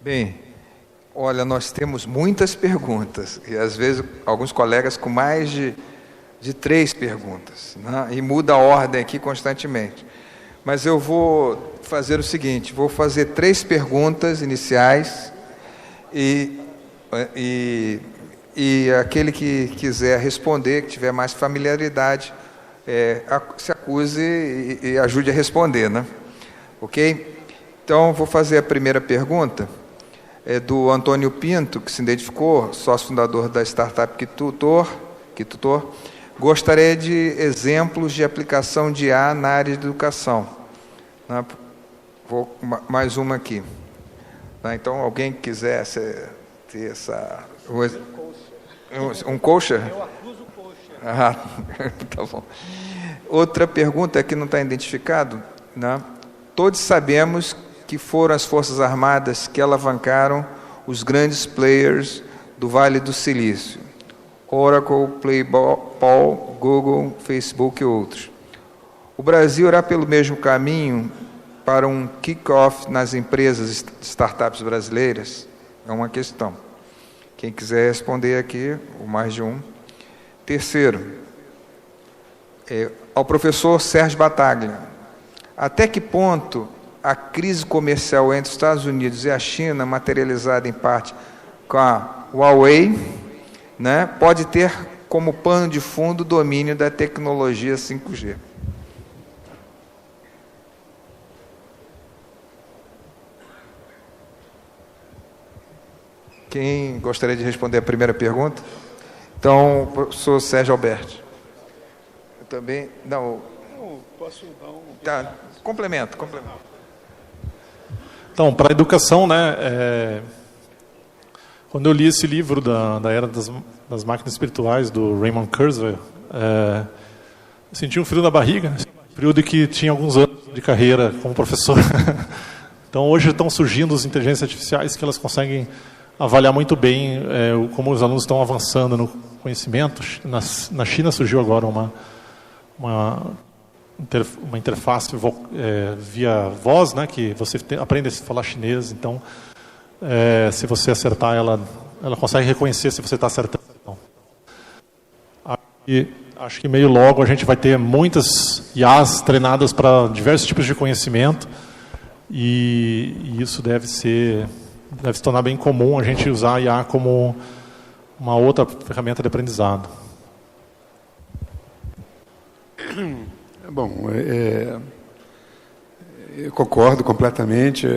Bem, olha, nós temos muitas perguntas, e às vezes alguns colegas com mais de 3 perguntas, né? E muda a ordem aqui constantemente. Mas eu vou fazer o seguinte, vou fazer 3 perguntas iniciais e aquele que quiser responder, que tiver mais familiaridade, se acuse e ajude a responder, né? Ok? Então, vou fazer a primeira pergunta. É do Antônio Pinto, que se identificou, sócio fundador da startup Kitutor. Gostaria de exemplos de aplicação de IA na área de educação. Vou mais uma aqui. Então, alguém que quiser ter essa... Um coacher? Eu acuso o coacher. Tá bom. Outra pergunta que não está identificado, né? Todos sabemos que foram as Forças Armadas que alavancaram os grandes players do Vale do Silício, Oracle, PayPal, Google, Facebook e outros. O Brasil irá pelo mesmo caminho para um kick-off nas empresas startups brasileiras? É uma questão. Quem quiser responder aqui, ou mais de um. Terceiro, ao professor Sérgio Bataglia. Até que ponto a crise comercial entre os Estados Unidos e a China, materializada em parte com a Huawei, né, pode ter como pano de fundo o domínio da tecnologia 5G? Quem gostaria de responder a primeira pergunta? Então, professor Sérgio Alberti. Eu também... Não, posso dar um... Tá, complemento. Então, para a educação, né, quando eu li esse livro da Era das Máquinas Espirituais, do Raymond Kurzweil, eu senti um frio na barriga, frio de que tinha alguns anos de carreira como professor. Então, hoje estão surgindo as inteligências artificiais que elas conseguem avaliar muito bem como os alunos estão avançando no conhecimento. Na China surgiu agora uma interface via voz, né, que você aprende a falar chinês. Então, se você acertar, ela consegue reconhecer se você está acertando. Então, acho que meio logo a gente vai ter muitas IAs treinadas para diversos tipos de conhecimento, e isso deve se tornar bem comum a gente usar a IA como uma outra ferramenta de aprendizado. Bom, eu concordo completamente.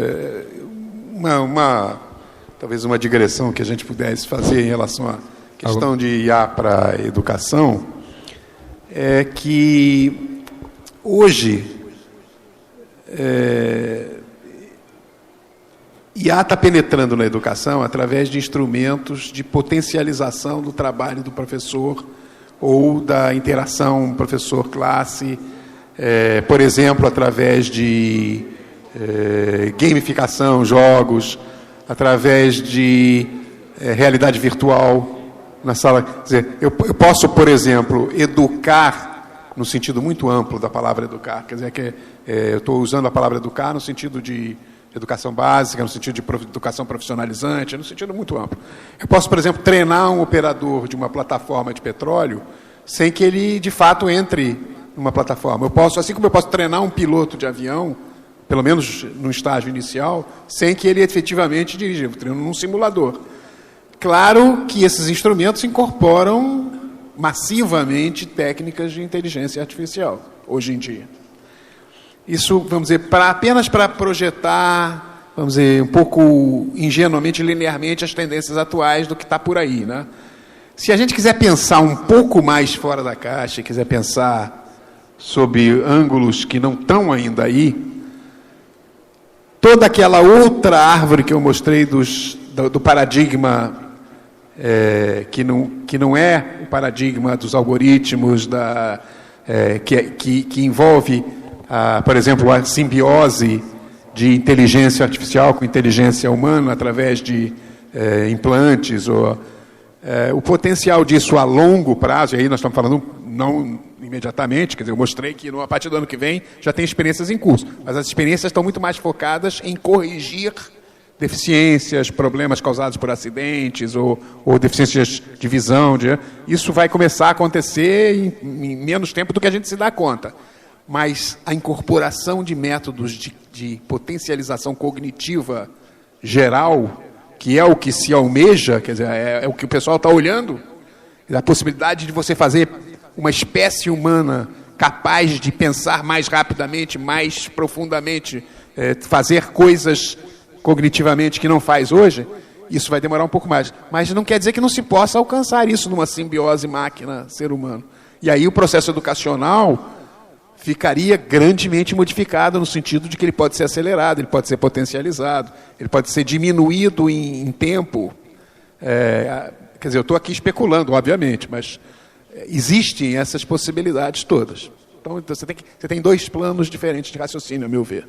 Talvez uma digressão que a gente pudesse fazer em relação à questão de IA para a educação é que hoje IA está penetrando na educação através de instrumentos de potencialização do trabalho do professor ou da interação professor-classe, por exemplo, através de gamificação, jogos, através de realidade virtual na sala. Quer dizer, eu posso, por exemplo, educar no sentido muito amplo da palavra educar. Quer dizer, que eu estou usando a palavra educar no sentido de educação básica, no sentido de educação profissionalizante, no sentido muito amplo. Eu posso, por exemplo, treinar um operador de uma plataforma de petróleo sem que ele, de fato, entre numa plataforma. Eu posso, assim como eu posso treinar um piloto de avião, pelo menos no estágio inicial, sem que ele efetivamente dirija. Eu treino num simulador. Claro que esses instrumentos incorporam massivamente técnicas de inteligência artificial, hoje em dia. Isso, vamos dizer, apenas para projetar, vamos dizer, um pouco ingenuamente, linearmente, as tendências atuais do que está por aí, né? Se a gente quiser pensar um pouco mais fora da caixa, quiser pensar sob ângulos que não estão ainda aí, toda aquela outra árvore que eu mostrei do paradigma, que não é o paradigma dos algoritmos, que envolve, por exemplo, a simbiose de inteligência artificial com inteligência humana através de implantes, o potencial disso a longo prazo, e aí nós estamos falando não imediatamente, quer dizer, eu mostrei que a partir do ano que vem já tem experiências em curso, mas as experiências estão muito mais focadas em corrigir deficiências, problemas causados por acidentes ou deficiências de visão. Isso vai começar a acontecer em menos tempo do que a gente se dá conta. Mas a incorporação de métodos de potencialização cognitiva geral, que é o que se almeja, quer dizer, é o que o pessoal está olhando, a possibilidade de você fazer uma espécie humana capaz de pensar mais rapidamente, mais profundamente, fazer coisas cognitivamente que não faz hoje, isso vai demorar um pouco mais. Mas não quer dizer que não se possa alcançar isso numa simbiose máquina-ser humano. E aí o processo educacional ficaria grandemente modificado no sentido de que ele pode ser acelerado, ele pode ser potencializado, ele pode ser diminuído em tempo. Quer dizer, eu estou aqui especulando, obviamente, mas existem essas possibilidades todas. Então você tem dois planos diferentes de raciocínio, a meu ver.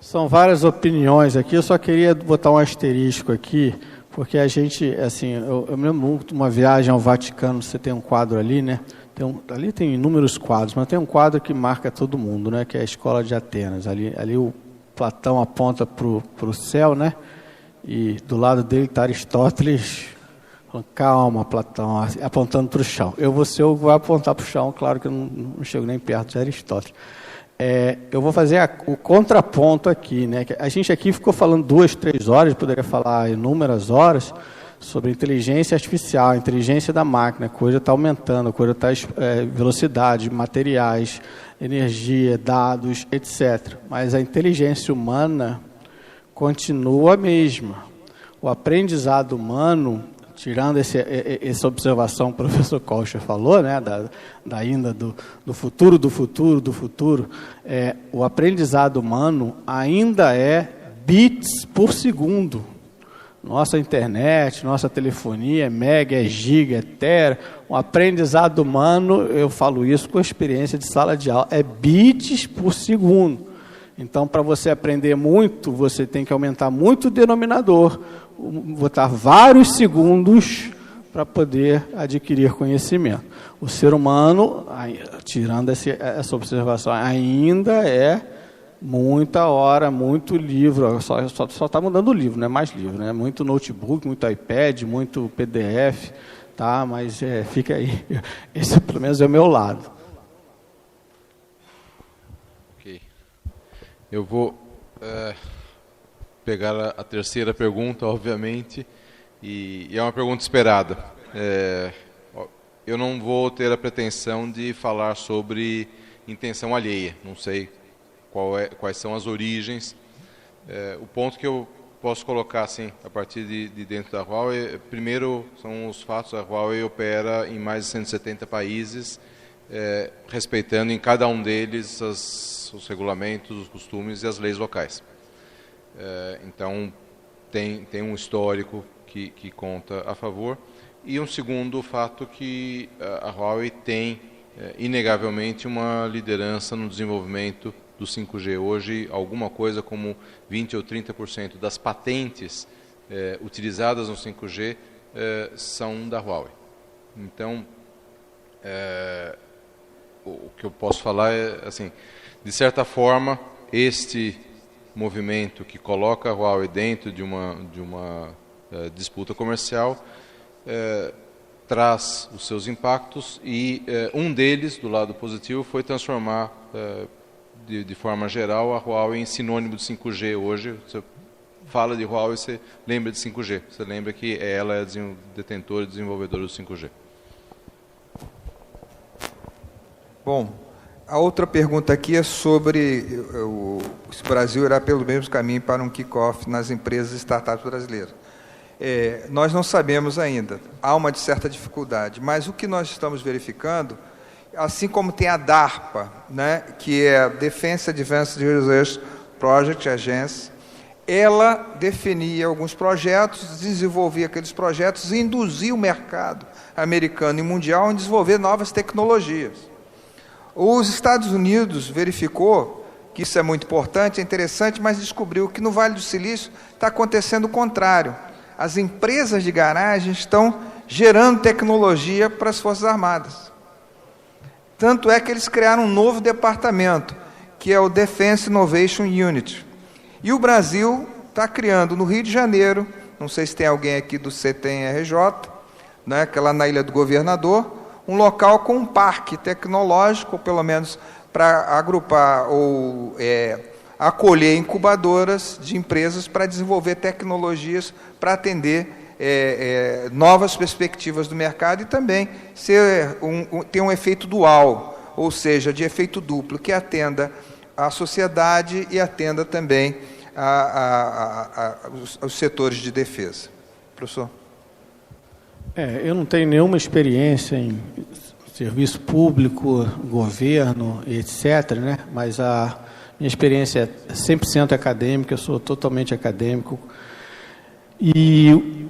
São várias opiniões aqui, eu só queria botar um asterisco aqui, porque a gente, assim, eu me lembro muito de uma viagem ao Vaticano, você tem um quadro ali, né? Ali tem inúmeros quadros, mas tem um quadro que marca todo mundo, né? Que é a Escola de Atenas. Ali o Platão aponta para o céu, né? E do lado dele está Aristóteles falando, calma, Platão, apontando para o chão. Eu vou ser o que vai apontar para o chão, claro que eu não chego nem perto de Aristóteles. Eu vou fazer o contraponto aqui, né? A gente aqui ficou falando 2, 3 horas, poderia falar inúmeras horas sobre inteligência artificial, a inteligência da máquina, a coisa está aumentando, a coisa está velocidade, materiais, energia, dados, etc. Mas a inteligência humana continua a mesma. O aprendizado humano, tirando essa observação que o professor Kocher falou, né, ainda do futuro, o aprendizado humano ainda é bits por segundo. Nossa internet, nossa telefonia, mega, giga, tera. O aprendizado humano, eu falo isso com experiência de sala de aula, é bits por segundo. Então, para você aprender muito, você tem que aumentar muito o denominador, botar vários segundos para poder adquirir conhecimento. O ser humano, tirando essa observação, ainda é muita hora, muito livro, só está mudando o livro, não é mais livro, né? Muito notebook, muito iPad, muito PDF, tá? Mas fica aí, esse pelo menos é o meu lado. Ok. Eu vou pegar a terceira pergunta, obviamente, e é uma pergunta esperada. Eu não vou ter a pretensão de falar sobre intenção alheia, não sei quais são as origens. O ponto que eu posso colocar assim, a partir de dentro da Huawei, primeiro são os fatos. A Huawei opera em mais de 170 países, respeitando em cada um deles os regulamentos, os costumes e as leis locais. Então, tem um histórico que conta a favor. E um segundo fato que a Huawei tem, inegavelmente, uma liderança no desenvolvimento do 5G. Hoje, alguma coisa como 20% ou 30% das patentes utilizadas no 5G são da Huawei. Então, o que eu posso falar é, assim, de certa forma, este movimento que coloca a Huawei dentro de uma disputa comercial traz os seus impactos e um deles, do lado positivo, foi transformar de forma geral a Huawei em sinônimo de 5G. Hoje, você fala de Huawei, você lembra de 5G, você lembra que ela é detentora e desenvolvedora do 5G. Bom, a outra pergunta aqui é sobre se o Brasil irá pelo mesmo caminho para um kick-off nas empresas e startups brasileiras. Nós não sabemos ainda, há uma certa dificuldade, mas o que nós estamos verificando, assim como tem a DARPA, né, que é a Defense Advanced Research Project Agency, ela definia alguns projetos, desenvolvia aqueles projetos e induzia o mercado americano e mundial a desenvolver novas tecnologias. Os Estados Unidos verificou que isso é muito importante, é interessante, mas descobriu que no Vale do Silício está acontecendo o contrário. As empresas de garagem estão gerando tecnologia para as Forças Armadas. Tanto é que eles criaram um novo departamento, que é o Defense Innovation Unit. E o Brasil está criando no Rio de Janeiro, não sei se tem alguém aqui do CTRJ, né, que é lá na Ilha do Governador, um local com um parque tecnológico, ou pelo menos para agrupar ou acolher incubadoras de empresas para desenvolver tecnologias para atender novas perspectivas do mercado e também ter um efeito dual, ou seja, de efeito duplo, que atenda a sociedade e atenda também os setores de defesa. Professor? Eu não tenho nenhuma experiência em serviço público, governo, etc., né? Mas a minha experiência é 100% acadêmica, eu sou totalmente acadêmico. E,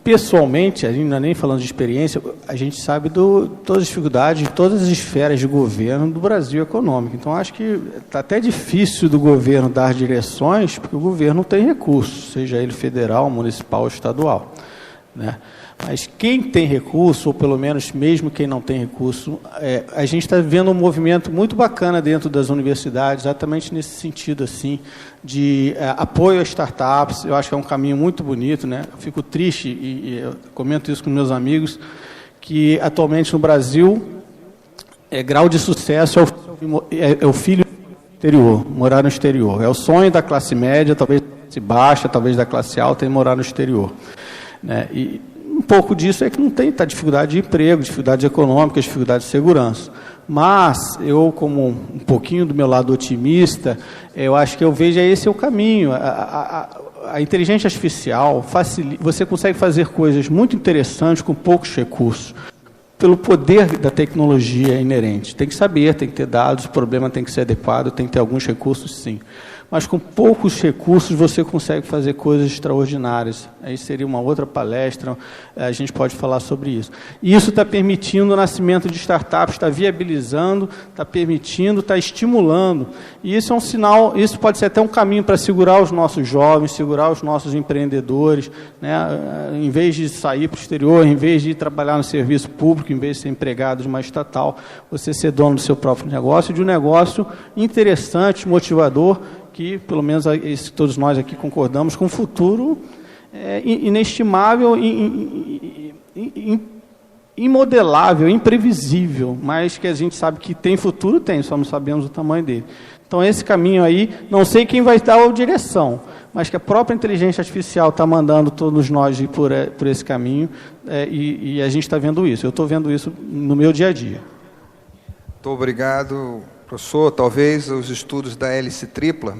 pessoalmente, ainda nem falando de experiência, a gente sabe todas as dificuldades de todas as esferas de governo do Brasil econômico. Então, acho que está até difícil do governo dar direções, porque o governo não tem recursos, seja ele federal, municipal ou estadual, né? Mas quem tem recurso, ou pelo menos mesmo quem não tem recurso, a gente está vendo um movimento muito bacana dentro das universidades, exatamente nesse sentido assim, de apoio a startups. Eu acho que é um caminho muito bonito, né? Eu fico triste, e eu comento isso com meus amigos, que atualmente no Brasil, grau de sucesso é o filho do exterior, morar no exterior. É o sonho da classe média, talvez da classe baixa, talvez da classe alta, em morar no exterior, né? E um pouco disso é que não tem dificuldade de emprego, dificuldades econômicas, dificuldade de segurança. Mas eu, como um pouquinho do meu lado otimista, eu acho que eu vejo esse é o caminho. A inteligência artificial você consegue fazer coisas muito interessantes com poucos recursos, pelo poder da tecnologia inerente. Tem que saber, tem que ter dados, o problema tem que ser adequado, tem que ter alguns recursos, sim. Mas com poucos recursos você consegue fazer coisas extraordinárias. Aí seria uma outra palestra, a gente pode falar sobre isso. E isso está permitindo o nascimento de startups, está viabilizando, está permitindo, está estimulando. E isso é um sinal, isso pode ser até um caminho para segurar os nossos jovens, segurar os nossos empreendedores, né? Em vez de sair para o exterior, em vez de ir trabalhar no serviço público, em vez de ser empregado de uma estatal, você ser dono do seu próprio negócio, de um negócio interessante, motivador, que, pelo menos todos nós aqui concordamos, com um futuro inestimável, imodelável, imprevisível, mas que a gente sabe que tem futuro, tem, só não sabemos o tamanho dele. Então, esse caminho aí, não sei quem vai dar a direção, mas que a própria inteligência artificial está mandando todos nós ir por esse caminho, e a gente está vendo isso. Eu estou vendo isso no meu dia a dia. Muito obrigado, professor. Talvez os estudos da hélice tripla,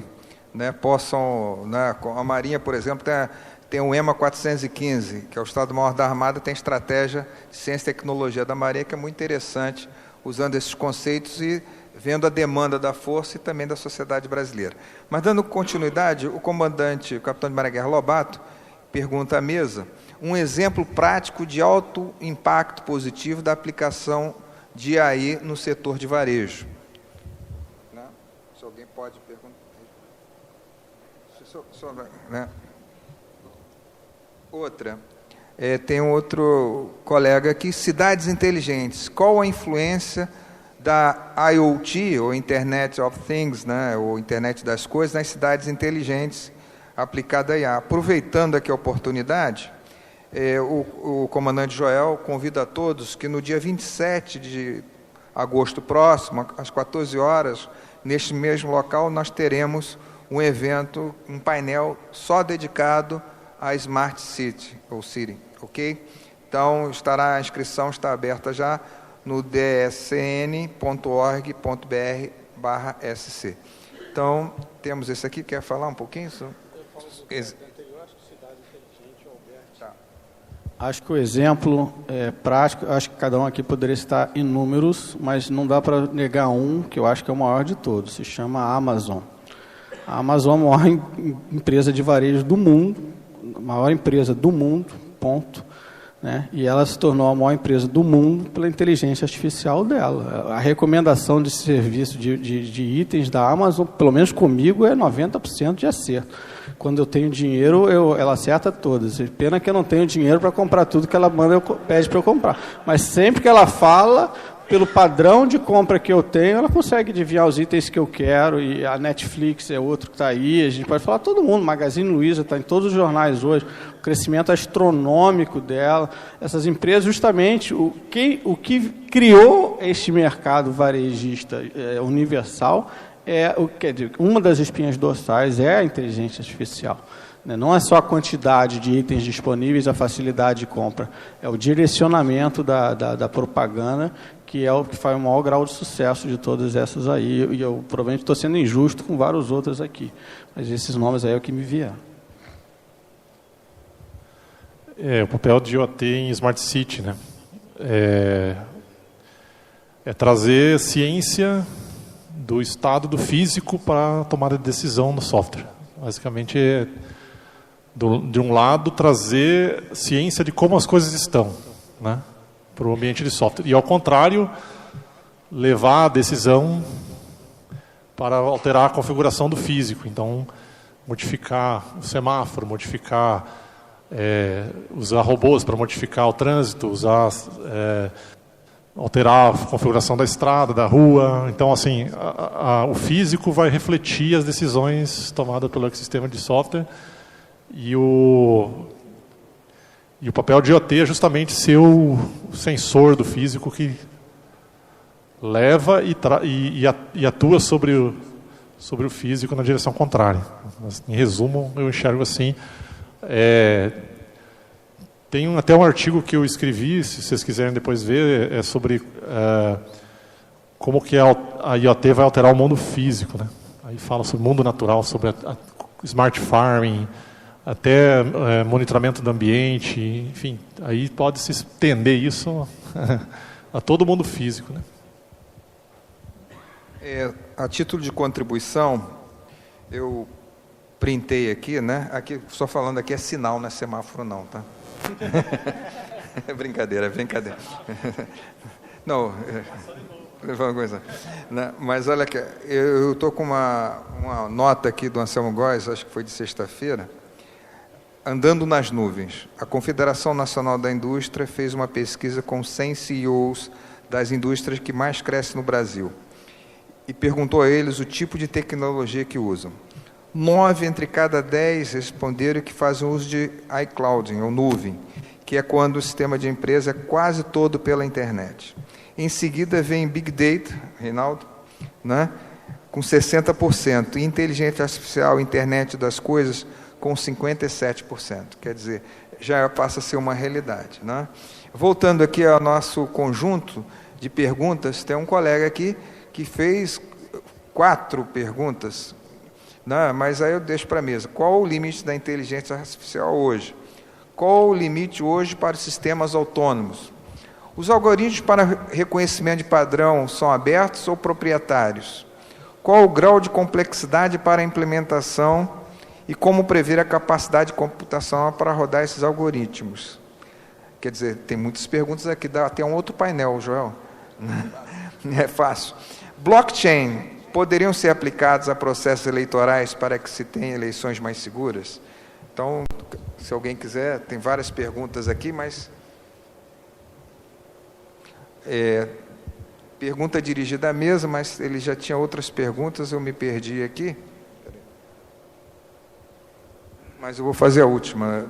né, possam, né, a Marinha, por exemplo, tem o EMA 415, que é o Estado-Maior da Armada, tem estratégia de ciência e tecnologia da Marinha, que é muito interessante, usando esses conceitos e vendo a demanda da força e também da sociedade brasileira. Mas, dando continuidade, o comandante, o capitão de Marinha Guerra Lobato, pergunta à mesa um exemplo prático de alto impacto positivo da aplicação de AI no setor de varejo. Né? Se alguém pode perguntar. Né? Outra. Tem outro colega aqui, cidades inteligentes. Qual a influência da IoT, ou Internet of Things, né, ou Internet das Coisas, nas cidades inteligentes aplicada a IA? Aproveitando aqui a oportunidade, o comandante Joel convida a todos que no dia 27 de agosto próximo, às 14 horas, neste mesmo local, nós teremos um evento, um painel só dedicado à Smart City, ou City, ok? Então, a inscrição está aberta já no dscn.org.br/sc. Então, temos esse aqui, quer falar um pouquinho? Acho que o exemplo prático, acho que cada um aqui poderia estar em números, mas não dá para negar um, que eu acho que é o maior de todos, se chama Amazon. A Amazon é a maior empresa de varejo do mundo, a maior empresa do mundo, ponto. Né? E ela se tornou a maior empresa do mundo pela inteligência artificial dela. A recomendação de serviço de itens da Amazon, pelo menos comigo, é 90% de acerto. Quando eu tenho dinheiro, ela acerta todas. Pena que eu não tenho dinheiro para comprar tudo que ela pede para eu comprar. Mas sempre que ela fala, pelo padrão de compra que eu tenho, ela consegue adivinhar os itens que eu quero, e a Netflix é outro que está aí, a gente pode falar todo mundo, Magazine Luiza está em todos os jornais hoje, o crescimento astronômico dela, essas empresas, justamente, o que criou este mercado varejista universal, quer dizer, uma das espinhas dorsais é a inteligência artificial. Não é só a quantidade de itens disponíveis, a facilidade de compra, é o direcionamento da propaganda, que é o que faz o maior grau de sucesso de todas essas aí. E eu provavelmente estou sendo injusto com vários outros aqui, mas esses nomes aí é o que me vieram. O papel de IoT em Smart City, né? É trazer ciência do estado do físico para a tomada de decisão no software. Basicamente, de um lado, trazer ciência de como as coisas estão, né, para o ambiente de software. E, ao contrário, levar a decisão para alterar a configuração do físico. Então, modificar o semáforo, usar robôs para modificar o trânsito, alterar a configuração da estrada, da rua. Então, assim, o físico vai refletir as decisões tomadas pelo ecossistema de software. E o papel de IoT é justamente ser o sensor do físico que leva e atua sobre o físico na direção contrária. Mas, em resumo, eu enxergo assim. Tem até um artigo que eu escrevi, se vocês quiserem depois ver, sobre como que a IoT vai alterar o mundo físico, né? Aí fala sobre o mundo natural, sobre a smart farming, até monitoramento do ambiente, enfim, aí pode se estender isso a todo o mundo físico, né? A título de contribuição, eu printei aqui, né? Aqui, só falando aqui, é sinal, não é semáforo não, tá? Brincadeira. Não, uma coisa. Mas olha aqui, eu estou com uma nota aqui do Anselmo Góes, acho que foi de sexta-feira. Andando nas nuvens. A Confederação Nacional da Indústria fez uma pesquisa com 100 CEOs das indústrias que mais crescem no Brasil e perguntou a eles o tipo de tecnologia que usam. 9 entre cada 10 responderam que fazem uso de iCloud, ou nuvem, que é quando o sistema de empresa é quase todo pela internet. Em seguida vem Big Data, Reinaldo, né, com 60%, e inteligência artificial, internet das coisas, com 57%. Quer dizer, já passa a ser uma realidade, né? Voltando aqui ao nosso conjunto de perguntas, tem um colega aqui que fez 4 perguntas, né? Mas aí eu deixo para a mesa. Qual o limite da inteligência artificial hoje? Qual o limite hoje para os sistemas autônomos? Os algoritmos para reconhecimento de padrão são abertos ou proprietários? Qual o grau de complexidade para a implementação e como prever a capacidade de computação para rodar esses algoritmos? Quer dizer, tem muitas perguntas aqui, dá até um outro painel, Joel. É fácil. Blockchain poderiam ser aplicados a processos eleitorais para que se tenha eleições mais seguras? Então, se alguém quiser, tem várias perguntas aqui, mas... pergunta dirigida à mesa, mas ele já tinha outras perguntas, eu me perdi aqui. Mas eu vou fazer a última.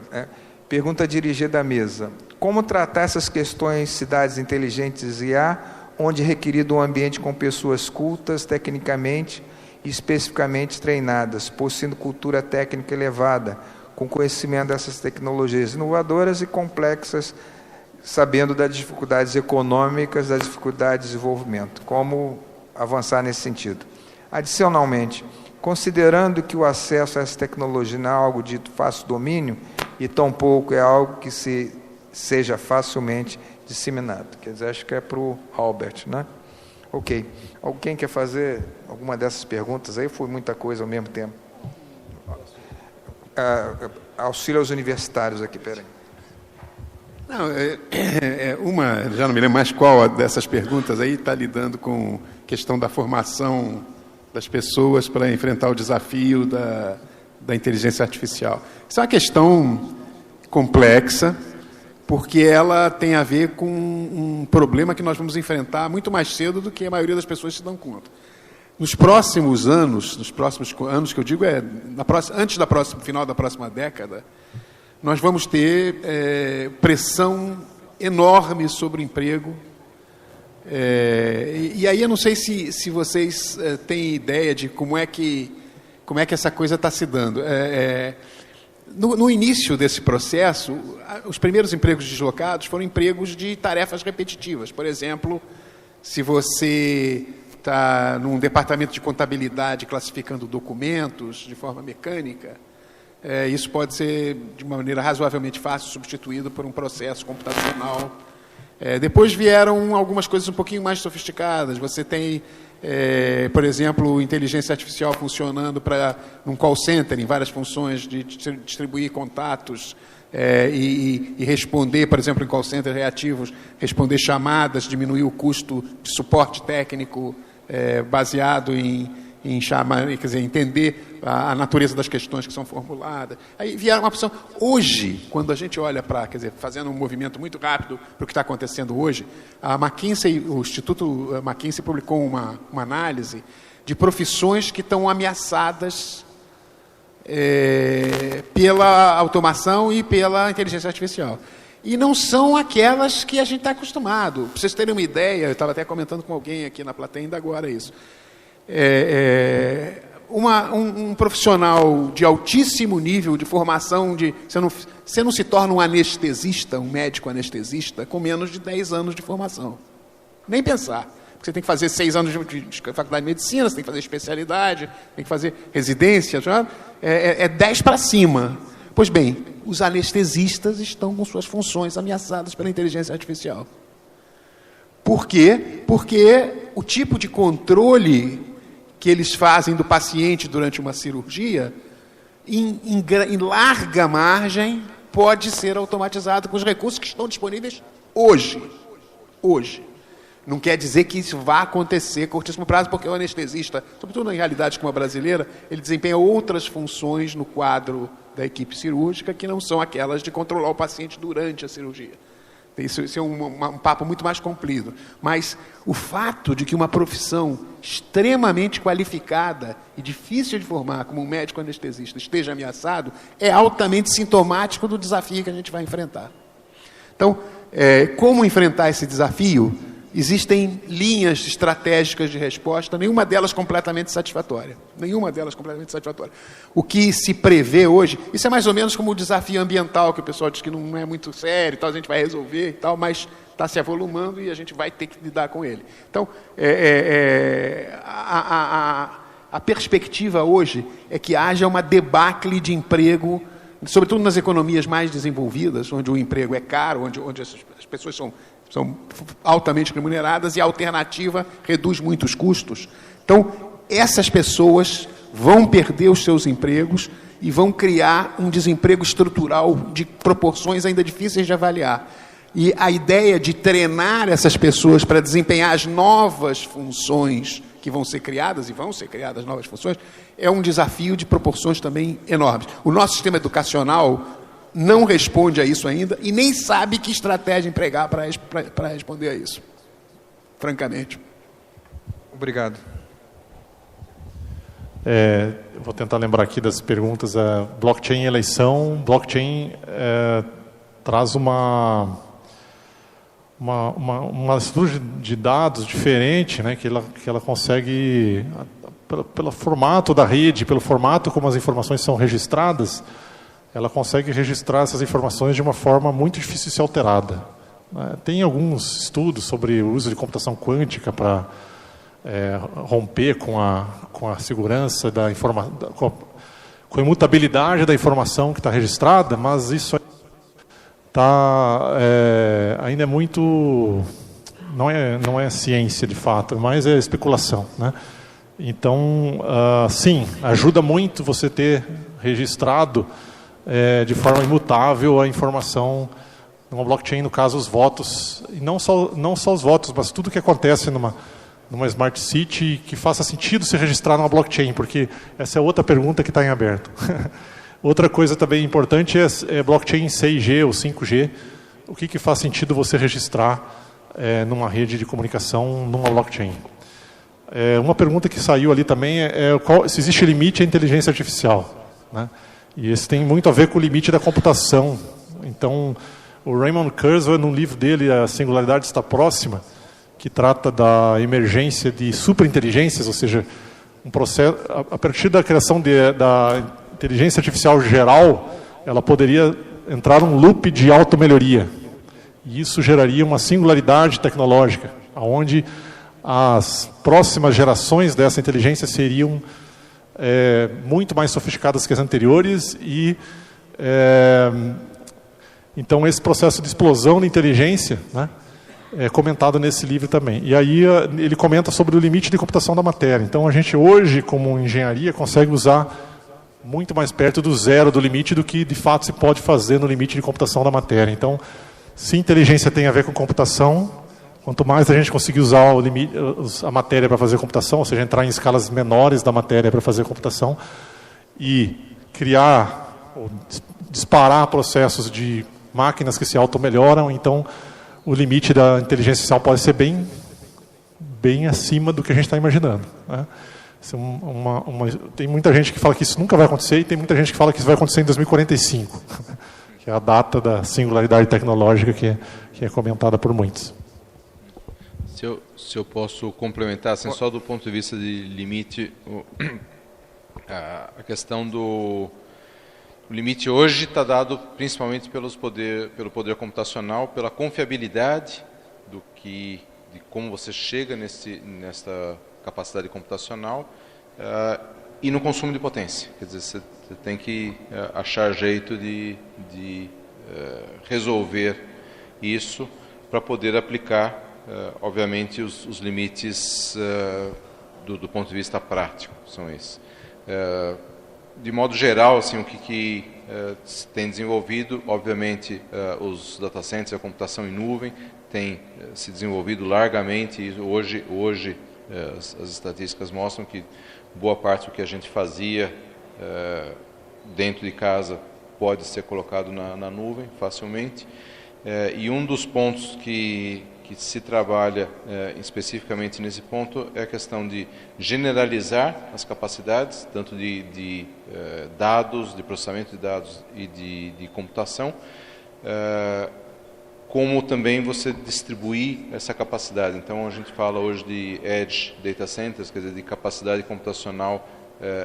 Pergunta dirigida à mesa. Como tratar essas questões cidades inteligentes e IA, onde é requerido um ambiente com pessoas cultas, tecnicamente e especificamente treinadas, possuindo cultura técnica elevada, com conhecimento dessas tecnologias inovadoras e complexas, sabendo das dificuldades econômicas, das dificuldades de desenvolvimento. Como avançar nesse sentido? Adicionalmente, considerando que o acesso a essa tecnologia não é algo dito fácil domínio, e tampouco é algo que seja facilmente disseminado. Quer dizer, acho que é para o Albert, né? Ok. Alguém quer fazer alguma dessas perguntas aí? Foi muita coisa ao mesmo tempo. Auxílio aos universitários aqui, peraí. Não, uma, já não me lembro mais qual dessas perguntas aí está lidando com a questão da formação das pessoas para enfrentar o desafio da inteligência artificial. Isso é uma questão complexa, porque ela tem a ver com um problema que nós vamos enfrentar muito mais cedo do que a maioria das pessoas se dão conta. Nos próximos anos que eu digo antes da final da próxima década, nós vamos ter pressão enorme sobre o emprego. E aí eu não sei se vocês têm ideia de como é que essa coisa está se dando. No início desse processo, os primeiros empregos deslocados foram empregos de tarefas repetitivas. Por exemplo, se você está num departamento de contabilidade classificando documentos de forma mecânica, isso pode ser, de uma maneira razoavelmente fácil, substituído por um processo computacional. Depois vieram algumas coisas um pouquinho mais sofisticadas. Você tem, por exemplo, inteligência artificial funcionando num call center, em várias funções de distribuir contatos e responder, por exemplo, em call center reativos, responder chamadas, diminuir o custo de suporte técnico baseado em chamar, quer dizer, entender a natureza das questões que são formuladas. Aí vieram uma opção. Hoje, quando a gente olha fazendo um movimento muito rápido para o que está acontecendo hoje, o Instituto McKinsey publicou uma análise de profissões que estão ameaçadas pela automação e pela inteligência artificial. E não são aquelas que a gente está acostumado. Para vocês terem uma ideia, eu estava até comentando com alguém aqui na plateia ainda agora isso. Um profissional de altíssimo nível de formação, você não se torna um anestesista, um médico anestesista, com menos de 10 anos de formação. Nem pensar. Porque você tem que fazer 6 anos de faculdade de medicina, você tem que fazer especialidade, tem que fazer residência, é 10 para cima. Pois bem, os anestesistas estão com suas funções ameaçadas pela inteligência artificial. Por quê? Porque o tipo de controle que eles fazem do paciente durante uma cirurgia, em larga margem, pode ser automatizado com os recursos que estão disponíveis hoje. Hoje. Não quer dizer que isso vá acontecer a curtíssimo prazo, porque o anestesista, sobretudo em realidades como a brasileira, ele desempenha outras funções no quadro da equipe cirúrgica que não são aquelas de controlar o paciente durante a cirurgia. Isso é um papo muito mais comprido. Mas o fato de que uma profissão extremamente qualificada e difícil de formar, como um médico anestesista, esteja ameaçado, é altamente sintomático do desafio que a gente vai enfrentar. Então, como enfrentar esse desafio? Existem linhas estratégicas de resposta, nenhuma delas completamente satisfatória. O que se prevê hoje, isso é mais ou menos como o desafio ambiental, que o pessoal diz que não é muito sério, a gente vai resolver e tal, mas está se avolumando e a gente vai ter que lidar com ele. Então, a perspectiva hoje é que haja uma debacle de emprego, sobretudo nas economias mais desenvolvidas, onde o emprego é caro, onde as pessoas são altamente remuneradas e a alternativa reduz muito os custos. Então, essas pessoas vão perder os seus empregos e vão criar um desemprego estrutural de proporções ainda difíceis de avaliar. E a ideia de treinar essas pessoas para desempenhar as novas funções que vão ser criadas, e vão ser criadas novas funções, é um desafio de proporções também enormes. O nosso sistema educacional não responde a isso ainda e nem sabe que estratégia empregar para responder a isso, francamente. Obrigado. Vou tentar lembrar aqui das perguntas. Blockchain e eleição. Blockchain traz uma estrutura de dados diferente, né, que ela consegue, pelo formato da rede, pelo formato como as informações são registradas, ela consegue registrar essas informações de uma forma muito difícil de ser alterada. Tem alguns estudos sobre o uso de computação quântica para romper com a segurança da informação, com a imutabilidade da informação que está registrada, mas isso ainda é muito... Não é ciência, de fato, mas é especulação, né? Então, sim, ajuda muito você ter registrado de forma imutável a informação numa blockchain, no caso os votos, e não só os votos, mas tudo que acontece numa Smart City que faça sentido se registrar numa blockchain, porque essa é outra pergunta que está em aberto. Outra coisa também importante é blockchain 6G ou 5G, o que faz sentido você registrar numa rede de comunicação, numa blockchain. Uma pergunta que saiu ali também se existe limite à inteligência artificial, né? E esse tem muito a ver com o limite da computação. Então, o Raymond Kurzweil, no livro dele, A Singularidade Está Próxima, que trata da emergência de superinteligências, ou seja, um processo, a partir da criação da inteligência artificial geral, ela poderia entrar num loop de automelhoria. E isso geraria uma singularidade tecnológica, onde as próximas gerações dessa inteligência seriam muito mais sofisticadas que as anteriores e então esse processo de explosão de inteligência, né, é comentado nesse livro também. E aí ele comenta sobre o limite de computação da matéria. Então a gente hoje, como engenharia, consegue usar muito mais perto do zero do limite do que de fato se pode fazer no limite de computação da matéria. Então, se inteligência tem a ver com computação, quanto mais a gente conseguir usar a matéria para fazer computação, ou seja, entrar em escalas menores da matéria para fazer computação e criar, ou disparar processos de máquinas que se automelhoram, então o limite da inteligência artificial pode ser bem acima do que a gente está imaginando, né? Tem muita gente que fala que isso nunca vai acontecer e tem muita gente que fala que isso vai acontecer em 2045, que é a data da singularidade tecnológica que é comentada por muitos. Se eu posso complementar, assim, só do ponto de vista de limite, a questão do limite hoje está dado principalmente pelo poder computacional, pela confiabilidade de como você chega nessa capacidade computacional e no consumo de potência. Quer dizer, você tem que achar jeito de resolver isso para poder aplicar, obviamente, os limites do ponto de vista prático, são esses. De modo geral, assim, o que se tem desenvolvido, obviamente, os data centers, a computação em nuvem, tem se desenvolvido largamente, e hoje as estatísticas mostram que boa parte do que a gente fazia dentro de casa pode ser colocado na nuvem facilmente. E um dos pontos que se trabalha especificamente nesse ponto é a questão de generalizar as capacidades, tanto de dados, de processamento de dados e de computação, como também você distribuir essa capacidade. Então a gente fala hoje de Edge Data Centers, quer dizer, de capacidade computacional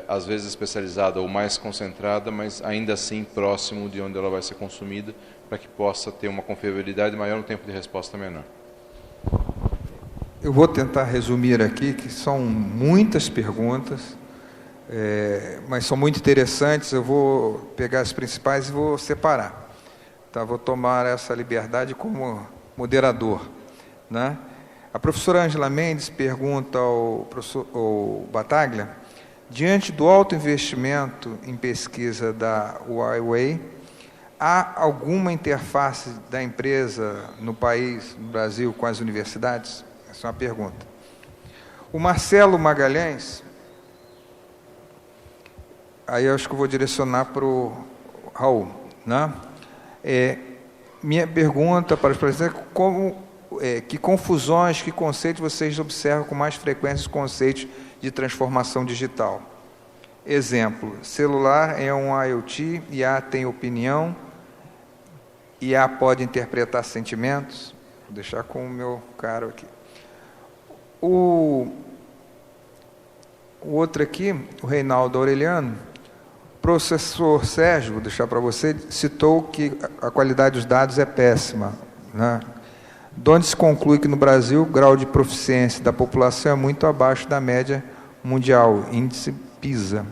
às vezes especializada ou mais concentrada, mas ainda assim próximo de onde ela vai ser consumida, para que possa ter uma confiabilidade maior, um tempo de resposta menor. Eu vou tentar resumir aqui, que são muitas perguntas, mas são muito interessantes. Eu vou pegar as principais e vou separar. Tá? Vou tomar essa liberdade como moderador, né? A professora Ângela Mendes pergunta ao Battaglia: diante do alto investimento em pesquisa da Huawei, há alguma interface da empresa no país, no Brasil, com as universidades? Essa é uma pergunta. O Marcelo Magalhães, aí eu acho que eu vou direcionar para o Raul, né? Minha pergunta para os presidentes é que confusões, que conceitos vocês observam com mais frequência os conceitos de transformação digital? Exemplo, celular é um IoT, IA tem opinião, IA pode interpretar sentimentos? Vou deixar com o meu caro aqui. O outro aqui, o Reinaldo Aureliano, o professor Sérgio, vou deixar para você, citou que a qualidade dos dados é péssima, né? De onde se conclui que no Brasil o grau de proficiência da população é muito abaixo da média mundial, índice PISA.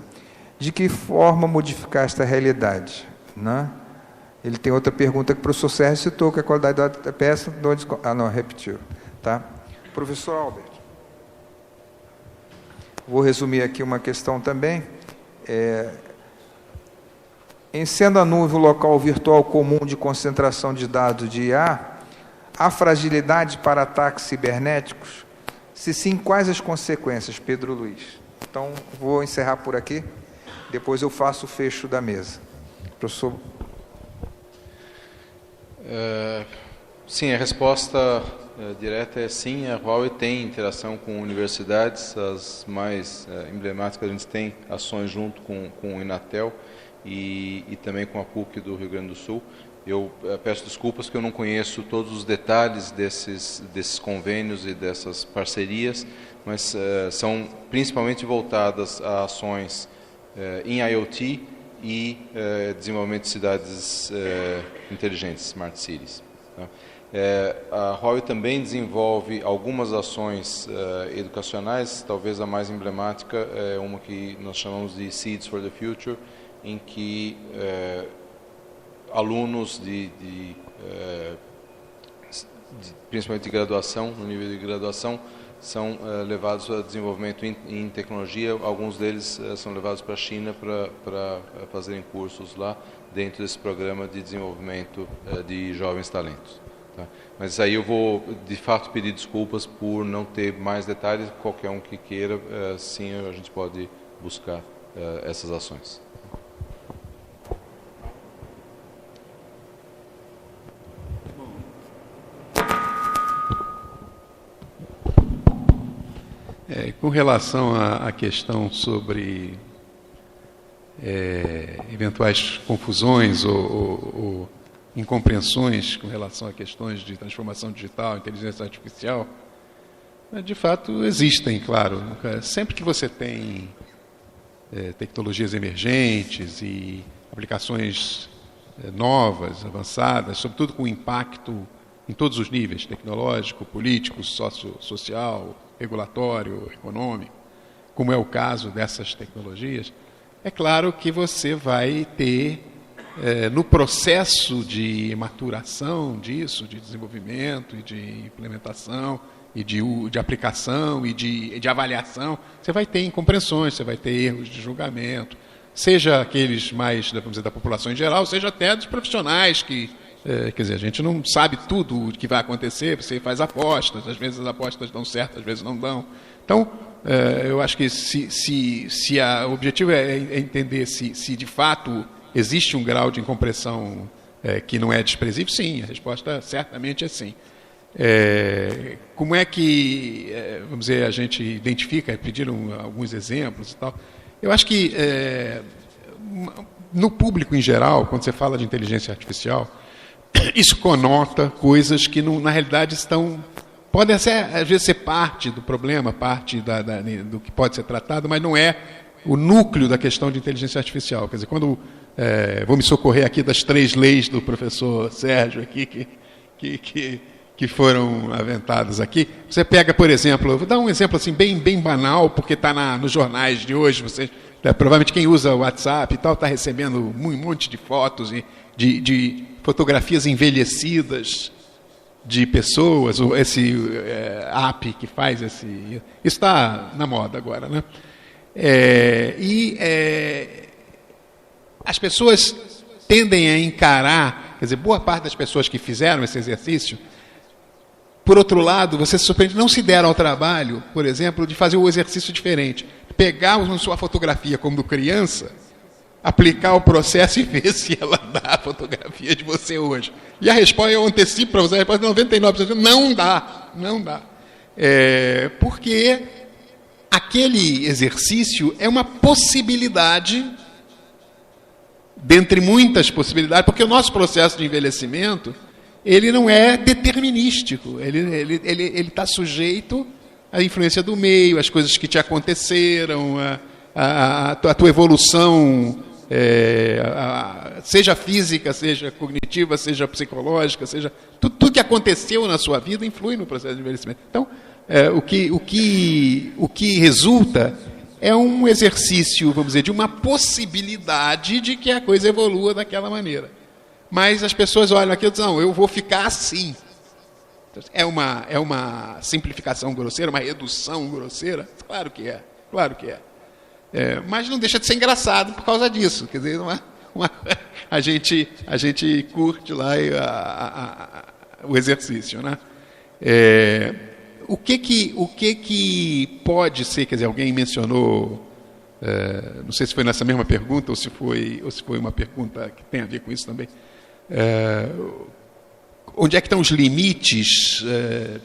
De que forma modificar esta realidade, né? Ele tem outra pergunta que o professor Sérgio citou, que a qualidade da data é péssima, de onde... repetiu. Tá? Professor Albert, vou resumir aqui uma questão também. Em sendo a nuvem o local virtual comum de concentração de dados de IA, há fragilidade para ataques cibernéticos? Se sim, quais as consequências, Pedro Luiz? Então, vou encerrar por aqui, depois eu faço o fecho da mesa. Professor... Sim, a resposta direta é sim. A Huawei tem interação com universidades, as mais emblemáticas. A gente tem ações junto com o Inatel e também com a PUC do Rio Grande do Sul. Eu peço desculpas que eu não conheço todos os detalhes desses convênios e dessas parcerias, mas são principalmente voltadas a ações em IoT e desenvolvimento de cidades inteligentes, Smart Cities. Tá? A Huawei também desenvolve algumas ações educacionais, talvez a mais emblemática é uma que nós chamamos de Seeds for the Future, em que alunos principalmente de graduação, no nível de graduação, são levados a desenvolvimento em tecnologia. Alguns deles são levados para a China para fazerem cursos lá dentro desse programa de desenvolvimento de jovens talentos. Tá? Mas aí eu vou, de fato, pedir desculpas por não ter mais detalhes. Qualquer um que queira, sim, a gente pode buscar essas ações. Com relação à questão sobre eventuais confusões ou incompreensões com relação a questões de transformação digital, inteligência artificial, de fato existem, claro. Sempre que você tem tecnologias emergentes e aplicações novas, avançadas, sobretudo com impacto em todos os níveis, tecnológico, político, social, regulatório, econômico, como é o caso dessas tecnologias, é claro que você vai ter, no processo de maturação disso, de desenvolvimento e de implementação, e de aplicação e de avaliação, você vai ter incompreensões, você vai ter erros de julgamento, seja aqueles mais, vamos dizer, da população em geral, seja até dos profissionais que quer dizer, a gente não sabe tudo o que vai acontecer, você faz apostas, às vezes as apostas dão certo, às vezes não dão. Então, eu acho que se o objetivo é entender se de fato existe um grau de incompreensão que não é desprezível, sim, a resposta certamente é sim. Como é que, vamos dizer, a gente identifica, pediram alguns exemplos e tal. Eu acho que no público em geral, quando você fala de inteligência artificial, isso conota coisas que, na realidade, podem às vezes ser parte do problema, parte do que pode ser tratado, mas não é o núcleo da questão de inteligência artificial. Quer dizer, quando vou me socorrer aqui das 3 leis do professor Sérgio aqui, que foram aventadas aqui, você pega, por exemplo, eu vou dar um exemplo assim, bem banal, porque está nos jornais de hoje, provavelmente quem usa o WhatsApp e tal está recebendo um monte de fotos e de fotografias envelhecidas de pessoas, ou esse app que faz isso está na moda agora, né? As pessoas tendem a encarar, quer dizer, boa parte das pessoas que fizeram esse exercício, por outro lado, você se surpreende, não se deram ao trabalho, por exemplo, de fazer um exercício diferente. Pegar a sua fotografia como criança, aplicar o processo e ver se ela dá a fotografia de você hoje. E a resposta, eu antecipo para você, a resposta é 99%, não dá. Porque aquele exercício é uma possibilidade, dentre muitas possibilidades, porque o nosso processo de envelhecimento, ele não é determinístico, ele está sujeito à influência do meio, às coisas que te aconteceram, a tua evolução, seja física, seja cognitiva, seja psicológica, seja tudo que aconteceu na sua vida influi no processo de envelhecimento. Então, o que resulta é um exercício, vamos dizer, de uma possibilidade de que a coisa evolua daquela maneira. Mas as pessoas olham aquilo e dizem, não, eu vou ficar assim. É uma simplificação grosseira, uma redução grosseira? Claro que é. Mas não deixa de ser engraçado por causa disso. Quer dizer, a gente curte lá o exercício, né? O que pode ser, quer dizer, alguém mencionou, não sei se foi nessa mesma pergunta ou se foi uma pergunta que tem a ver com isso também. onde é que estão os limites,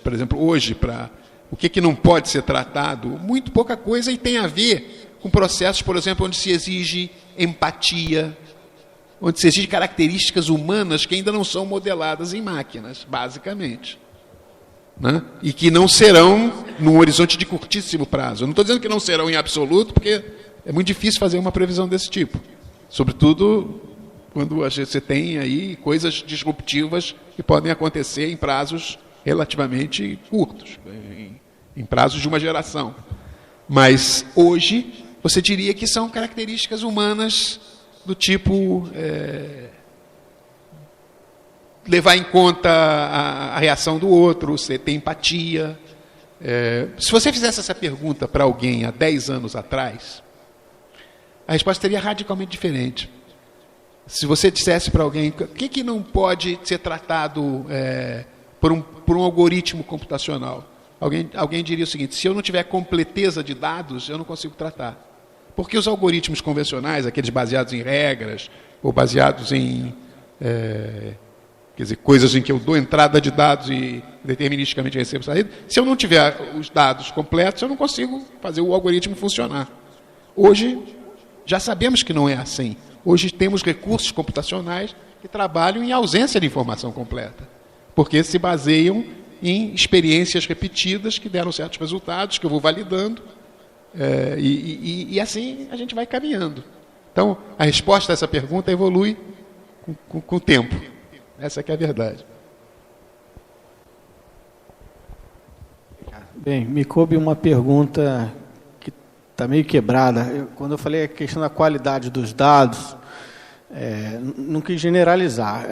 por exemplo, hoje, para o que não pode ser tratado? Muito pouca coisa, e tem a ver com processos, por exemplo, onde se exige empatia, onde se exige características humanas que ainda não são modeladas em máquinas, basicamente. Né? E que não serão num horizonte de curtíssimo prazo. Eu não estou dizendo que não serão em absoluto, porque é muito difícil fazer uma previsão desse tipo. Sobretudo quando você tem aí coisas disruptivas que podem acontecer em prazos relativamente curtos, em prazos de uma geração. Mas hoje você diria que são características humanas do tipo levar em conta a reação do outro, você ter empatia. Se você fizesse essa pergunta para alguém há 10 anos atrás, a resposta seria radicalmente diferente. Se você dissesse para alguém o que não pode ser tratado por um algoritmo computacional, alguém diria o seguinte: se eu não tiver completeza de dados, eu não consigo tratar. Porque os algoritmos convencionais, aqueles baseados em regras, ou baseados em quer dizer, coisas em que eu dou entrada de dados e deterministicamente recebo saída, se eu não tiver os dados completos, eu não consigo fazer o algoritmo funcionar. Hoje, já sabemos que não é assim. Hoje temos recursos computacionais que trabalham em ausência de informação completa, porque se baseiam em experiências repetidas que deram certos resultados, que eu vou validando, e assim a gente vai caminhando. Então, a resposta a essa pergunta evolui com o tempo. Essa que é a verdade. Bem, me coube uma pergunta que está meio quebrada. Quando eu falei a questão da qualidade dos dados, não quis generalizar.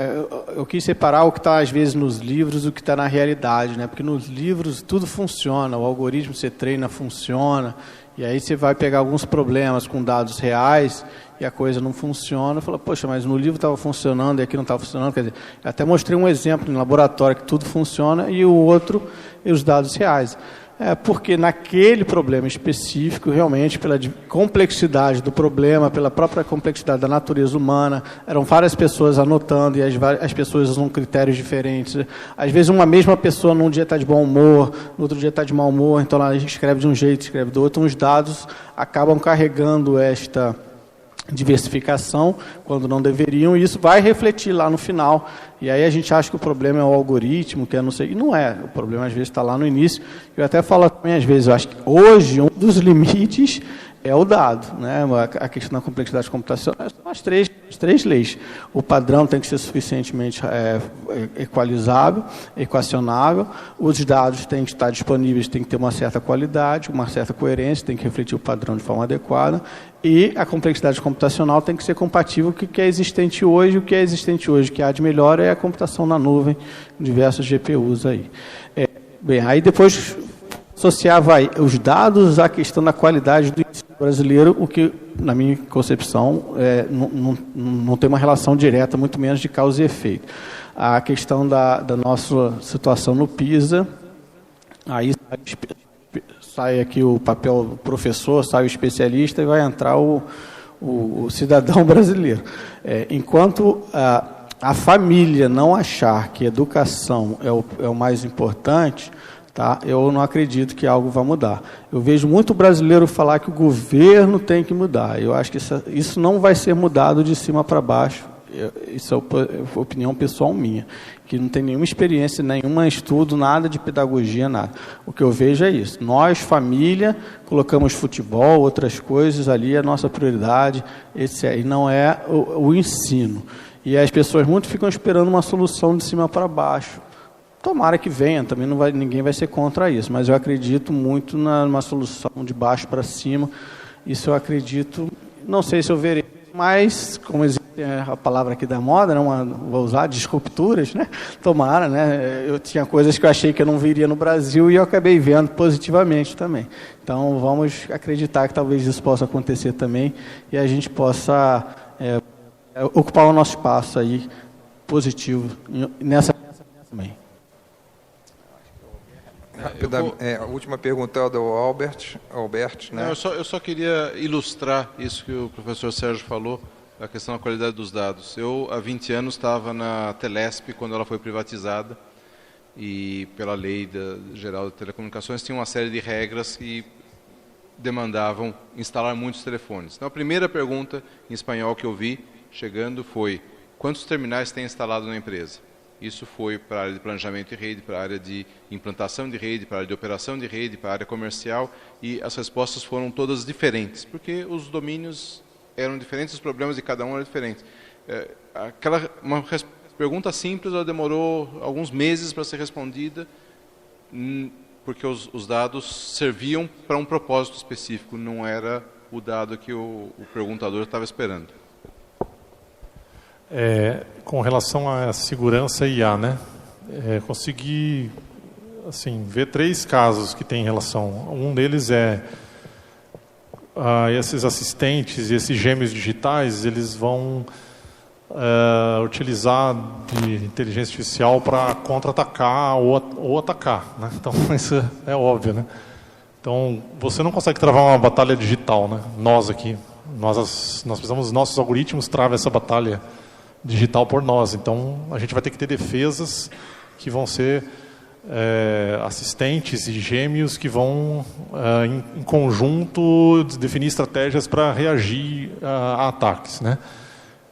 Eu quis separar o que está, às vezes, nos livros e o que está na realidade, né? Porque nos livros tudo funciona, o algoritmo que você treina funciona, e aí você vai pegar alguns problemas com dados reais e a coisa não funciona. Fala, poxa, mas no livro estava funcionando e aqui não estava funcionando. Quer dizer, eu até mostrei um exemplo em laboratório que tudo funciona e o outro e os dados reais. Porque naquele problema específico, realmente, pela complexidade do problema, pela própria complexidade da natureza humana, eram várias pessoas anotando e as pessoas usam critérios diferentes. Às vezes uma mesma pessoa num dia está de bom humor, no outro dia está de mau humor, então ela escreve de um jeito, escreve do outro. Os dados acabam carregando esta diversificação quando não deveriam, e isso vai refletir lá no final. E aí a gente acha que o problema é o algoritmo, que é não sei, e não é. O problema às vezes está lá no início. Eu até falo também, às vezes, eu acho que hoje um dos limites é o dado, né? A questão da complexidade computacional são as três leis. O padrão tem que ser suficientemente equalizável, equacionável, os dados têm que estar disponíveis, tem que ter uma certa qualidade, uma certa coerência, tem que refletir o padrão de forma adequada, e a complexidade computacional tem que ser compatível com o que é existente hoje. O que é existente hoje, o que há de melhor é a computação na nuvem, diversos GPUs aí. Bem, aí depois associava aí os dados à questão da qualidade do ensino brasileiro, o que, na minha concepção, não tem uma relação direta, muito menos de causa e efeito. A questão da nossa situação no PISA, aí sai aqui o papel professor, sai o especialista e vai entrar o cidadão brasileiro. Enquanto a família não achar que educação é o mais importante, tá? Eu não acredito que algo vai mudar. Eu vejo muito brasileiro falar que o governo tem que mudar. Eu acho que isso não vai ser mudado de cima para baixo. Isso é opinião pessoal minha, que não tem nenhuma experiência, nenhum estudo, nada de pedagogia, nada. O que eu vejo é isso. Nós, família, colocamos futebol, outras coisas ali, a nossa prioridade, etc. E não é o ensino. E as pessoas muito ficam esperando uma solução de cima para baixo. Tomara que venha, também ninguém vai ser contra isso, mas eu acredito muito numa solução de baixo para cima. Isso eu acredito, não sei se eu verei, mas como existe a palavra aqui da moda, vou usar, disrupturas, né? Tomara, né? Eu tinha coisas que eu achei que eu não viria no Brasil e eu acabei vendo positivamente também. Então vamos acreditar que talvez isso possa acontecer também e a gente possa ocupar o nosso espaço aí positivo nessa também. A última pergunta é do Albert, né? Eu só queria ilustrar isso que o professor Sérgio falou, a questão da qualidade dos dados. Eu, há 20 anos, estava na Telesp, quando ela foi privatizada, e pela Lei Geral de Telecomunicações tinha uma série de regras que demandavam instalar muitos telefones. Então, a primeira pergunta em espanhol que eu vi chegando foi: quantos terminais tem instalado na empresa? Isso foi para a área de planejamento de rede, para a área de implantação de rede, para a área de operação de rede, para a área comercial, e as respostas foram todas diferentes, porque os domínios eram diferentes, os problemas de cada um eram diferentes. Uma pergunta simples, ela demorou alguns meses para ser respondida, porque os dados serviam para um propósito específico, não era o dado que o perguntador estava esperando. Com relação à segurança IA, né? Consegui assim, ver 3 casos que têm relação. Um deles é esses assistentes e esses gêmeos digitais, eles vão utilizar de inteligência artificial para contra-atacar ou atacar, né? Então, isso é óbvio, né? Então, você não consegue travar uma batalha digital, né? Nós aqui, nós precisamos, nossos algoritmos travam essa batalha digital por nós. Então, a gente vai ter que ter defesas que vão ser assistentes e gêmeos que vão, em conjunto, definir estratégias para reagir a ataques, né?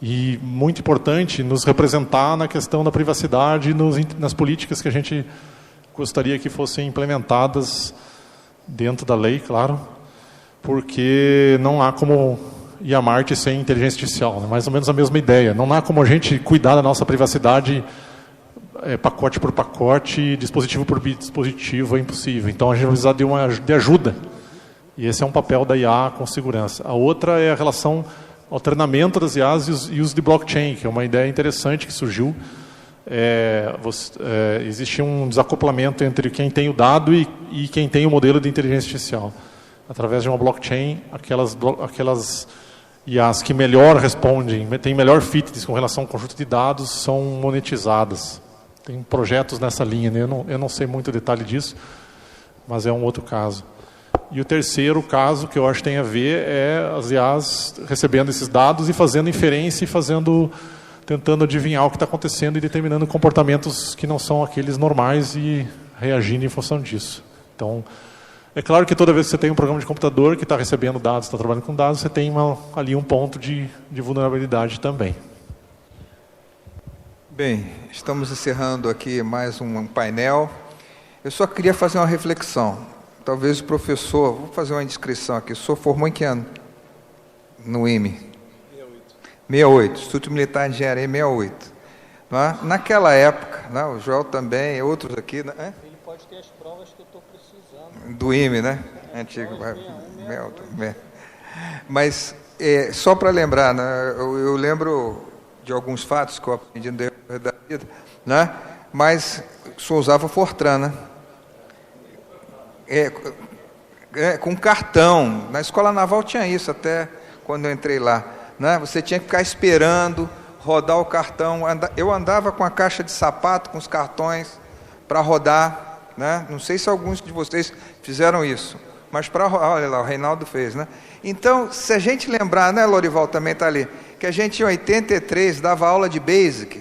E, muito importante, nos representar na questão da privacidade, nas políticas que a gente gostaria que fossem implementadas dentro da lei, claro, porque não há como ir a Marte sem inteligência artificial, né? Mais ou menos a mesma ideia. Não há como a gente cuidar da nossa privacidade pacote por pacote, dispositivo por dispositivo, é impossível. Então a gente vai precisar de ajuda. E esse é um papel da IA com segurança. A outra é a relação ao treinamento das IAs e uso de blockchain, que é uma ideia interessante que surgiu. Existe um desacoplamento entre quem tem o dado e quem tem o modelo de inteligência artificial. Através de uma blockchain, aquelas IAs que melhor respondem, têm melhor fit com relação ao conjunto de dados, são monetizadas. Tem projetos nessa linha, né? Eu não sei muito detalhe disso, mas é um outro caso. E o terceiro caso que eu acho que tem a ver é as IAs recebendo esses dados e fazendo inferência e tentando adivinhar o que está acontecendo e determinando comportamentos que não são aqueles normais e reagindo em função disso. Então, é claro que toda vez que você tem um programa de computador que está recebendo dados, está trabalhando com dados, você tem ali um ponto de vulnerabilidade também. Bem, estamos encerrando aqui mais um painel. Eu só queria fazer uma reflexão. Talvez o professor, vou fazer uma indiscrição aqui, o senhor formou em que ano? No IME? 68, Instituto Militar de Engenharia 68. Não é? Naquela época, né, o Joel também, outros aqui... Né? Ele pode ter as provas que eu estou precisando. Do IME, né? Antigo. Mas, só para lembrar, né, eu lembro de alguns fatos que eu aprendi no decorrer da vida, né? Mas o senhor usava Fortran, né? Com cartão. Na Escola Naval tinha isso, até quando eu entrei lá, né? Você tinha que ficar esperando rodar o cartão. Eu andava com a caixa de sapato, com os cartões, para rodar, né? Não sei se alguns de vocês fizeram isso, mas olha lá, o Reinaldo fez, né? Então, se a gente lembrar, né, Lorival também está ali, que a gente em 83 dava aula de Basic,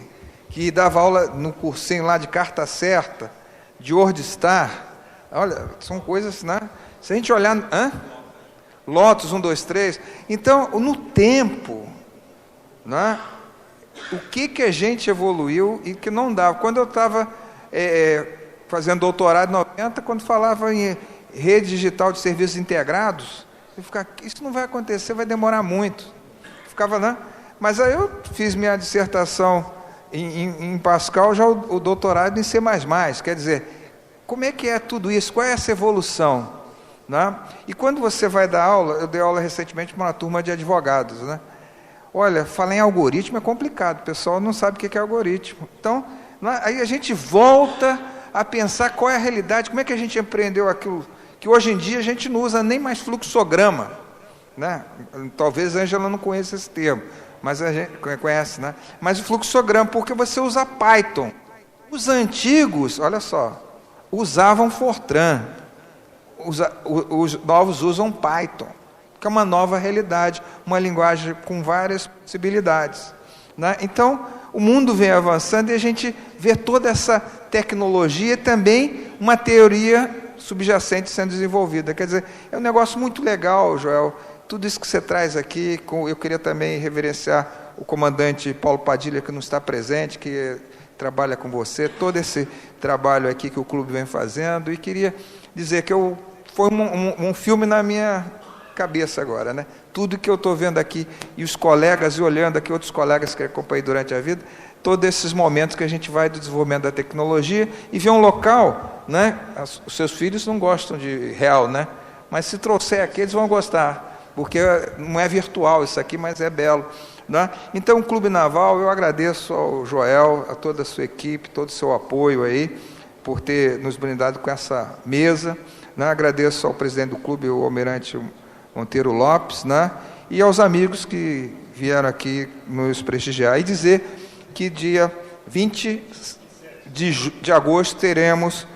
que dava aula no cursinho lá de carta certa, de WordStar. Olha, são coisas, né? Se a gente olhar... Lotus 1, 2, 3. Então, no tempo, né? O que a gente evoluiu e que não dava. Quando eu estava fazendo doutorado em 90, quando falava em rede digital de serviços integrados, eu ficava, isso não vai acontecer, vai demorar muito. Ficava, né? Mas aí eu fiz minha dissertação em Pascal, já o doutorado em C++. Quer dizer, como é que é tudo isso? Qual é essa evolução? Né? E quando você vai dar aula, eu dei aula recentemente para uma turma de advogados, né? Olha, falar em algoritmo é complicado, o pessoal não sabe o que é algoritmo. Então, aí a gente volta a pensar qual é a realidade, como é que a gente aprendeu aquilo, que hoje em dia a gente não usa nem mais fluxograma, né? Talvez a Ângela não conheça esse termo, mas a gente conhece, né? Mas o fluxograma, porque você usa Python. Os antigos, olha só, usavam Fortran, os novos usam Python. que é uma nova realidade, uma linguagem com várias possibilidades, né? Então, o mundo vem avançando e a gente vê toda essa tecnologia e também uma teoria subjacente sendo desenvolvida. Quer dizer, é um negócio muito legal, Joel, tudo isso que você traz aqui. Eu queria também reverenciar o comandante Paulo Padilha, que não está presente, que trabalha com você, todo esse trabalho aqui que o clube vem fazendo, e queria dizer que foi um filme na minha cabeça agora, né? Tudo que eu estou vendo aqui, e os colegas, e olhando aqui outros colegas que acompanhei durante a vida, todos esses momentos que a gente vai do desenvolvimento da tecnologia, e vê um local, né? Os seus filhos não gostam de real, né? Mas se trouxer aqui, eles vão gostar, porque não é virtual isso aqui, mas é belo, né? Então, o Clube Naval, eu agradeço ao Joel, a toda a sua equipe, todo o seu apoio aí, por ter nos brindado com essa mesa, né? Agradeço ao presidente do clube, o almirante Monteiro Lopes, né? E aos amigos que vieram aqui nos prestigiar, e dizer que dia 20 de agosto teremos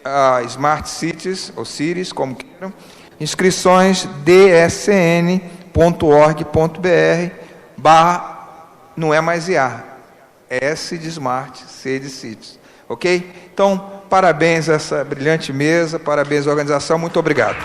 a Smart Cities, ou Cities, como queiram, inscrições dsn.org.br não é mais IA, é S de Smart, C de Cities, ok? Então, parabéns a essa brilhante mesa, parabéns à organização, muito obrigado.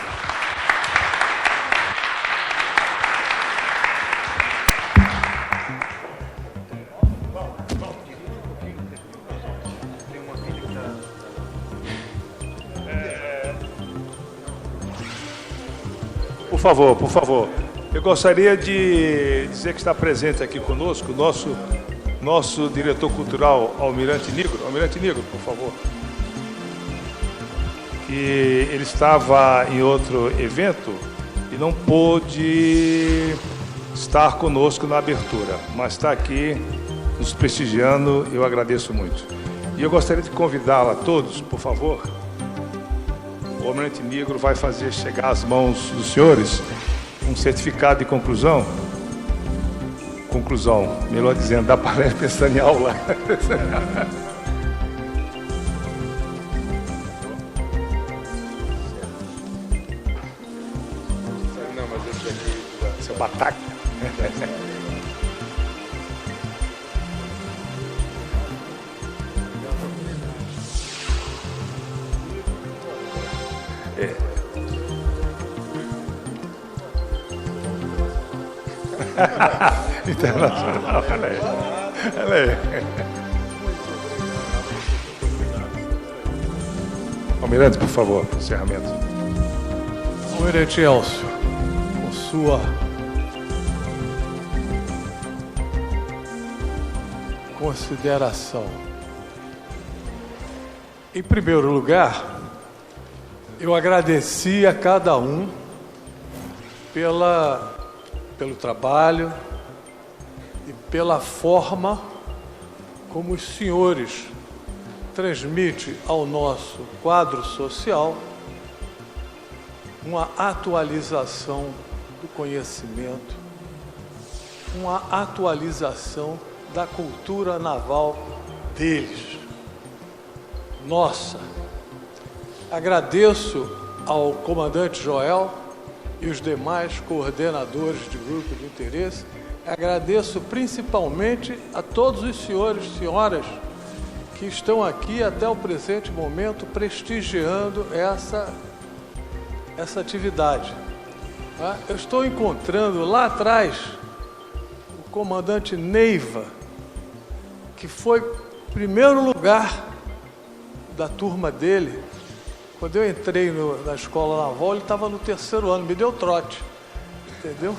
Por favor. Eu gostaria de dizer que está presente aqui conosco o nosso diretor cultural, Almirante Negro. Almirante Negro, por favor. Que ele estava em outro evento e não pôde estar conosco na abertura, mas está aqui nos prestigiando, eu agradeço muito. E eu gostaria de convidá-la a todos, por favor. O Almirante Negro vai fazer chegar às mãos dos senhores um certificado de conclusão, melhor dizendo, da palestra pensando em aula. Não, mas esse aqui... Seu bataca. Internacional, olha aí. Almirante, por favor, encerramento. Almirante Elcio, com sua consideração. Em primeiro lugar, eu agradeci a cada um pelo trabalho e pela forma como os senhores transmitem ao nosso quadro social uma atualização do conhecimento, uma atualização da cultura naval deles. Nossa, agradeço ao comandante Joel e os demais coordenadores de grupo de interesse. Agradeço principalmente a todos os senhores e senhoras que estão aqui até o presente momento prestigiando essa atividade. Eu estou encontrando lá atrás o comandante Neiva, que foi primeiro lugar da turma dele. Quando eu entrei na escola naval, ele estava no 3º ano, me deu trote, entendeu?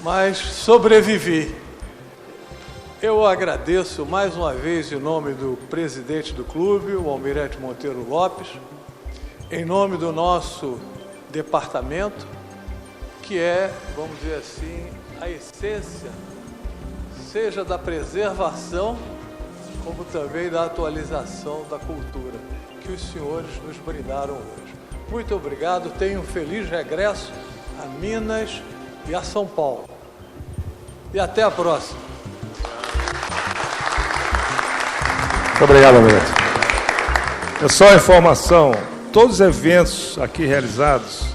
Mas sobrevivi. Eu agradeço mais uma vez em nome do presidente do clube, o almirante Monteiro Lopes, em nome do nosso departamento, que é, vamos dizer assim, a essência, seja da preservação, como também da atualização da cultura, que os senhores nos brindaram hoje. Muito obrigado, tenham um feliz regresso a Minas e a São Paulo. E até a próxima. Muito obrigado, Almirante. É só a informação todos os eventos aqui realizados,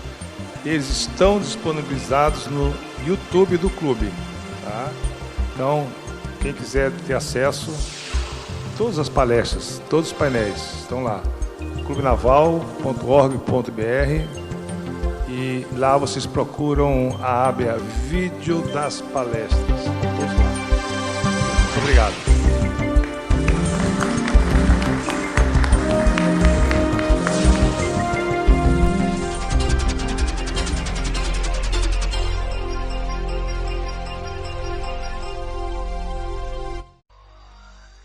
eles estão disponibilizados no YouTube do clube. Tá? Então, quem quiser ter acesso, todas as palestras, todos os painéis estão lá. clubenaval.org.br, e lá vocês procuram a aba Vídeo das Palestras. Todos lá. Muito obrigado.